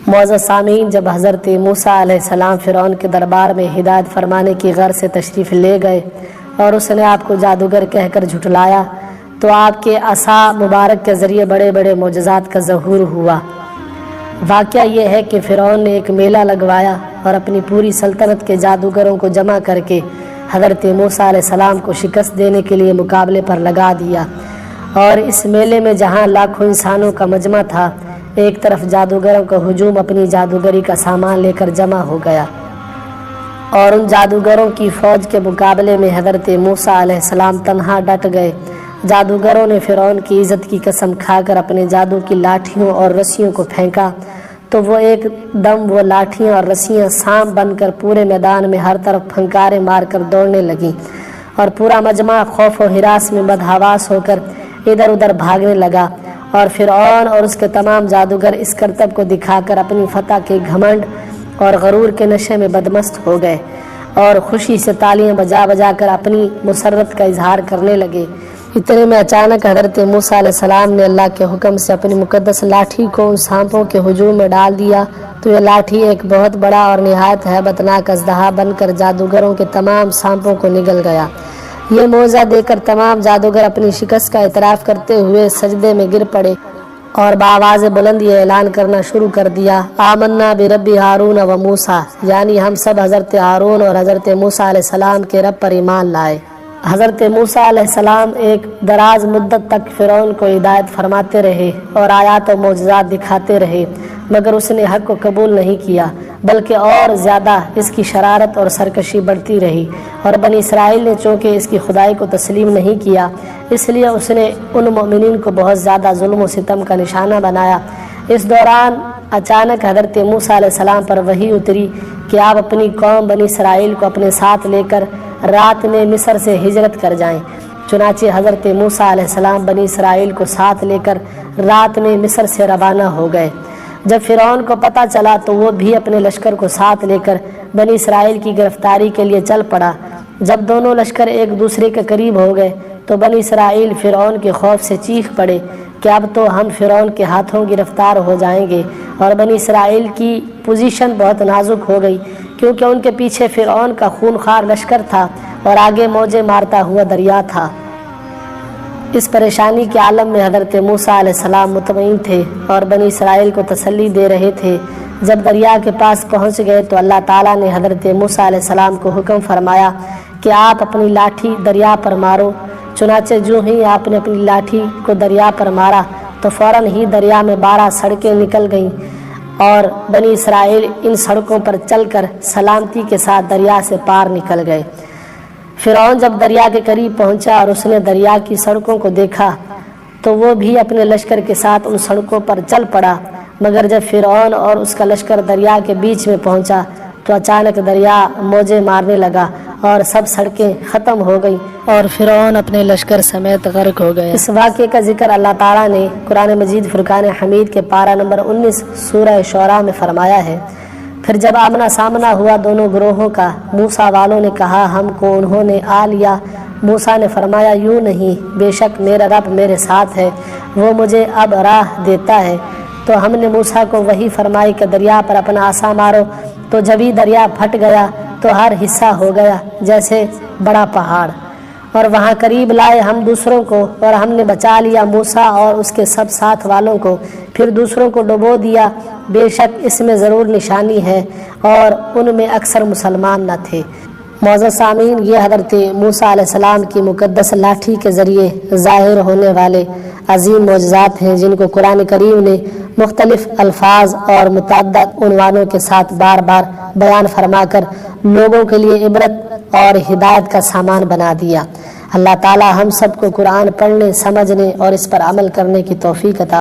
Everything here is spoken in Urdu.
معزز سامعین، جب حضرت موسیٰ علیہ السلام فرعون کے دربار میں ہدایت فرمانے کی غرض سے تشریف لے گئے اور اس نے آپ کو جادوگر کہہ کر جھٹلایا تو آپ کے عصا مبارک کے ذریعے بڑے بڑے معجزات کا ظہور ہوا۔ واقعہ یہ ہے کہ فرعون نے ایک میلہ لگوایا اور اپنی پوری سلطنت کے جادوگروں کو جمع کر کے حضرت موسیٰ علیہ السلام کو شکست دینے کے لیے مقابلے پر لگا دیا، اور اس میلے میں جہاں لاکھوں انسانوں کا مجمع تھا، ایک طرف جادوگروں کا ہجوم اپنی جادوگری کا سامان لے کر جمع ہو گیا، اور ان جادوگروں کی فوج کے مقابلے میں حضرت موسیٰ علیہ السلام تنہا ڈٹ گئے۔ جادوگروں نے فرعون کی عزت کی قسم کھا کر اپنے جادو کی لاٹھیوں اور رسیوں کو پھینکا تو وہ ایک دم وہ لاٹھیاں اور رسیاں سانپ بن کر پورے میدان میں ہر طرف پھنکارے مار کر دوڑنے لگیں، اور پورا مجمع خوف و ہراس میں بدحواس ہو کر ادھر ادھر بھاگنے لگا، اور فرعون اور اس کے تمام جادوگر اس کرتب کو دکھا کر اپنی فتح کے گھمنڈ اور غرور کے نشے میں بدمست ہو گئے اور خوشی سے تالیاں بجا بجا کر اپنی مسرت کا اظہار کرنے لگے۔ اتنے میں اچانک حضرت موسیٰ علیہ السلام نے اللہ کے حکم سے اپنی مقدس لاٹھی کو ان سانپوں کے ہجوم میں ڈال دیا تو یہ لاٹھی ایک بہت بڑا اور نہایت ہیبتناک اژدہا بن کر جادوگروں کے تمام سانپوں کو نگل گیا۔ یہ معجزہ دے کر تمام جادوگر اپنی شکست کا اعتراف کرتے ہوئے سجدے میں گر پڑے اور بآواز بلند یہ اعلان کرنا شروع کر دیا، آمنا برب ہارون و موسیٰ، یعنی ہم سب حضرت ہارون اور حضرت موسیٰ علیہ السلام کے رب پر ایمان لائے۔ حضرت موسیٰ علیہ السلام ایک دراز مدت تک فرعون کو ہدایت فرماتے رہے اور آیات و معجزات دکھاتے رہے، مگر اس نے حق کو قبول نہیں کیا، بلکہ اور زیادہ اس کی شرارت اور سرکشی بڑھتی رہی، اور بنی اسرائیل نے چونکہ اس کی خدائی کو تسلیم نہیں کیا، اس لیے اس نے ان مومنین کو بہت زیادہ ظلم و ستم کا نشانہ بنایا۔ اس دوران اچانک حضرت موسیٰ علیہ السلام پر وحی اتری کہ آپ اپنی قوم بنی اسرائیل کو اپنے ساتھ لے کر رات میں مصر سے ہجرت کر جائیں۔ چنانچہ حضرت موسیٰ علیہ السلام بنی اسرائیل کو ساتھ لے کر رات میں مصر سے روانہ ہو گئے۔ جب فرعون کو پتہ چلا تو وہ بھی اپنے لشکر کو ساتھ لے کر بنی اسرائیل کی گرفتاری کے لیے چل پڑا۔ جب دونوں لشکر ایک دوسرے کے قریب ہو گئے تو بنی اسرائیل فرعون کے خوف سے چیخ پڑے کہ اب تو ہم فرعون کے ہاتھوں گرفتار ہو جائیں گے، اور بنی اسرائیل کی پوزیشن بہت نازک ہو گئی کیونکہ ان کے پیچھے فرعون کا خونخوار لشکر تھا اور آگے موجیں مارتا ہوا دریا تھا۔ اس پریشانی کے عالم میں حضرت موسیٰ علیہ السلام مطمئن تھے اور بنی اسرائیل کو تسلی دے رہے تھے۔ جب دریا کے پاس پہنچ گئے تو اللہ تعالیٰ نے حضرت موسیٰ علیہ السلام کو حکم فرمایا کہ آپ اپنی لاٹھی دریا پر مارو۔ چنانچہ جو ہی آپ نے اپنی لاٹھی کو دریا پر مارا تو فوراً ہی دریا میں 12 سڑکیں نکل گئیں، اور بنی اسرائیل ان سڑکوں پر چل کر سلامتی کے ساتھ دریا سے پار نکل گئے۔ فرعون جب دریا کے قریب پہنچا اور اس نے دریا کی سڑکوں کو دیکھا تو وہ بھی اپنے لشکر کے ساتھ ان سڑکوں پر چل پڑا، مگر جب فرعون اور اس کا لشکر دریا کے بیچ میں پہنچا تو اچانک دریا موجیں مارنے لگا اور سب سڑکیں ختم ہو گئیں اور فرعون اپنے لشکر سمیت غرق ہو گئے۔ اس واقعے کا ذکر اللہ تعالیٰ نے قرآن مجید فرقان حمید کے پارہ نمبر 19 سورہ شعراء میں فرمایا ہے۔ پھر جب آمنا سامنا ہوا دونوں گروہوں کا، موسیٰ والوں نے کہا ہم کو انہوں نے آ لیا۔ موسیٰ نے فرمایا یوں نہیں، بے شک میرا رب میرے ساتھ ہے، وہ مجھے اب راہ دیتا ہے۔ تو ہم نے موسیٰ کو وحی فرمائی کہ دریا پر اپنا عصا مارو، تو جبھی دریا پھٹ گیا تو ہر حصہ ہو گیا جیسے بڑا پہاڑ، اور وہاں قریب لائے ہم دوسروں کو، اور ہم نے بچا لیا موسیٰ اور اس کے سب ساتھ والوں کو، پھر دوسروں کو ڈبو دیا۔ بے شک اس میں ضرور نشانی ہے، اور ان میں اکثر مسلمان نہ تھے۔ معزز سامعین، یہ حضرت موسیٰ علیہ السلام کی مقدس لاٹھی کے ذریعے ظاہر ہونے والے عظیم معجزات ہیں جن کو قرآن کریم نے مختلف الفاظ اور متعدد عنوانوں کے ساتھ بار بار بیان فرما کر لوگوں کے لیے عبرت اور ہدایت کا سامان بنا دیا۔ اللہ تعالی ہم سب کو قرآن پڑھنے، سمجھنے اور اس پر عمل کرنے کی توفیق عطا